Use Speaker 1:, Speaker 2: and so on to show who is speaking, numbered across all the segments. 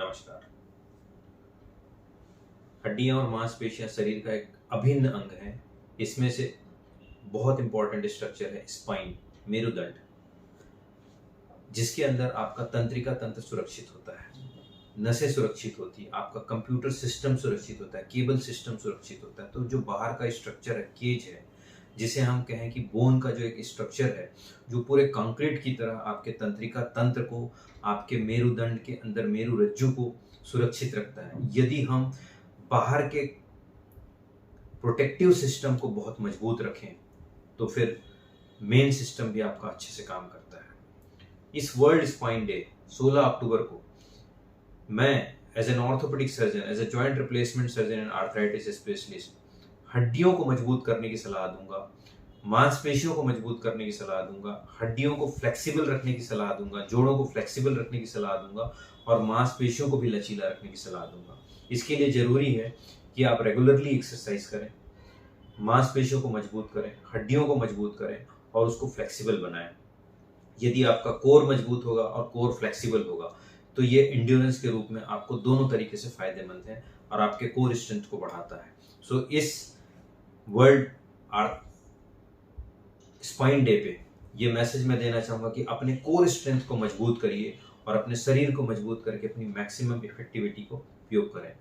Speaker 1: नमस्कार। हड्डियां और मांसपेशियां शरीर का एक अभिन्न अंग है। इसमें से बहुत इंपॉर्टेंट स्ट्रक्चर है स्पाइन, मेरुदंड, जिसके अंदर आपका तंत्रिका तंत्र सुरक्षित होता है, नसें सुरक्षित होती है, आपका कंप्यूटर सिस्टम सुरक्षित होता है, केबल सिस्टम सुरक्षित होता है। तो जो बाहर का स्ट्रक्चर है, केज है, जिसे हम कहें कि बोन का जो एक स्ट्रक्चर है, जो पूरे कंक्रीट की तरह आपके तंत्रिका तंत्र को, आपके मेरुदंड के अंदर मेरुरज्जु को सुरक्षित रखता है। यदि हम बाहर के प्रोटेक्टिव सिस्टम को बहुत मजबूत रखें तो फिर मेन सिस्टम भी आपका अच्छे से काम करता है। इस वर्ल्ड स्पाइन डे 16 अक्टूबर को मैं as an orthopaedic surgeon, as a joint replacement surgeon and arthritis specialist हड्डियों को मजबूत करने की सलाह दूंगा, मांसपेशियों को मजबूत करने की सलाह दूंगा, हड्डियों को फ्लेक्सिबल रखने की सलाह दूंगा, जोड़ों को फ्लेक्सिबल रखने की सलाह दूंगा और मांसपेशियों को भी लचीला रखने की सलाह दूंगा। इसके लिए जरूरी है कि आप रेगुलरली एक्सरसाइज करें, मांसपेशियों को मजबूत करें, हड्डियों को मजबूत करें और उसको फ्लेक्सिबल बनाएं। यदि आपका कोर मजबूत होगा और कोर फ्लेक्सिबल होगा तो ये एंड्योरेंस के रूप में आपको दोनों तरीके से फायदेमंद है और आपके कोर स्ट्रेंथ को बढ़ाता है। सो इस वर्ल्ड स्पाइन डे पे ये मैसेज मैं देना चाहूंगा कि अपने कोर स्ट्रेंथ को मजबूत करिए और अपने शरीर को मजबूत करके अपनी मैक्सिमम इफेक्टिविटी को उपयोग करें।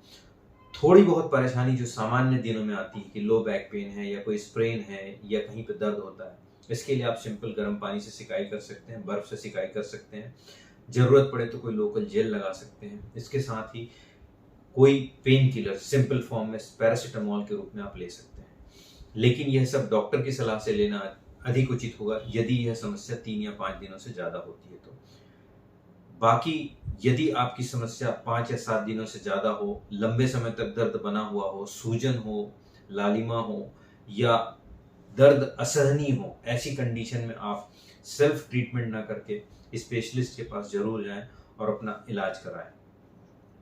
Speaker 1: थोड़ी बहुत परेशानी जो सामान्य दिनों में आती है कि लो बैक पेन है या कोई स्प्रेन है या कहीं पे दर्द होता है, इसके लिए आप सिंपल गर्म पानी से सिकाई कर सकते हैं, बर्फ से सिकाई कर सकते हैं, जरूरत पड़े तो कोई लोकल जेल लगा सकते हैं। इसके साथ ही कोई पेन किलर सिंपल फॉर्म में पैरासीटामोल के रूप में आप ले सकते हैं। लेकिन यह सब डॉक्टर की सलाह से लेना अधिक उचित होगा यदि यह समस्या 3 या 5 दिनों से ज्यादा होती है तो। बाकी यदि आपकी समस्या 5 या 7 दिनों से ज्यादा हो, लंबे समय तक दर्द बना हुआ हो, सूजन हो, लालिमा हो या दर्द असहनीय हो, ऐसी कंडीशन में आप सेल्फ ट्रीटमेंट ना करके स्पेशलिस्ट के पास जरूर जाएं और अपना इलाज कराएं।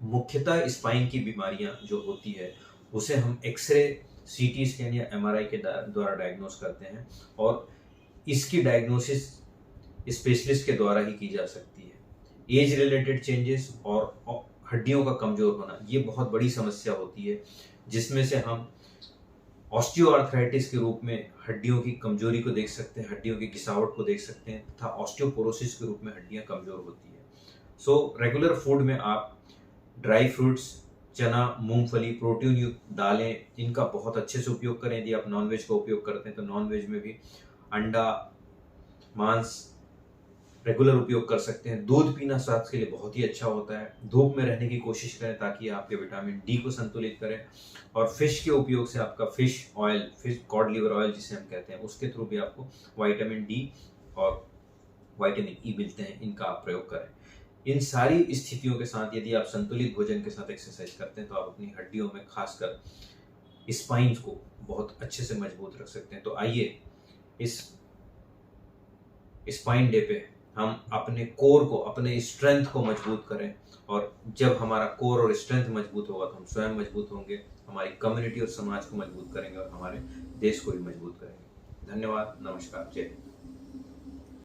Speaker 1: मुख्यतः स्पाइन की बीमारियां जो होती है उसे हम एक्सरे, सीटी स्कैन या एमआरआई के द्वारा डायग्नोस करते हैं और इसकी डायग्नोसिस स्पेशलिस्ट के द्वारा ही की जा सकती है। एज रिलेटेड चेंजेस और हड्डियों का कमजोर होना ये बहुत बड़ी समस्या होती है, जिसमें से हम ऑस्टियोआर्थराइटिस के रूप में हड्डियों की कमजोरी को देख सकते हैं, हड्डियों की घिसावट को देख सकते हैं तथा ऑस्टियोपोरोसिस के रूप में हड्डियां कमजोर होती है। सो रेगुलर फूड में आप ड्राई फ्रूट्स, चना, मूंगफली, प्रोटीन युक्त दालें, इनका बहुत अच्छे से उपयोग करें। यदि आप नॉनवेज का उपयोग करते हैं तो नॉनवेज में भी अंडा, मांस रेगुलर उपयोग कर सकते हैं। दूध पीना स्वास्थ्य के लिए बहुत ही अच्छा होता है। धूप में रहने की कोशिश करें ताकि आपके विटामिन डी को संतुलित करें और फिश के उपयोग से आपका fish oil, fish cod liver oil जिसे हम कहते हैं, उसके थ्रू भी आपको विटामिन डी और विटामिन ई मिलते हैं। इनका आप प्रयोग करें। इन सारी स्थितियों के साथ यदि आप संतुलित भोजन के साथ एक्सरसाइज करते हैं तो आप अपनी हड्डियों में खासकर स्पाइन्स को बहुत अच्छे से मजबूत रख सकते हैं। तो आइए इस स्पाइन डे पे हम अपने कोर को, अपने स्ट्रेंथ को मजबूत करें और जब हमारा कोर और स्ट्रेंथ मजबूत होगा तो हम स्वयं मजबूत होंगे, हमारी कम्युनिटी और समाज को मजबूत करेंगे और हमारे देश को भी मजबूत करेंगे। धन्यवाद, नमस्कार, जय हिंद।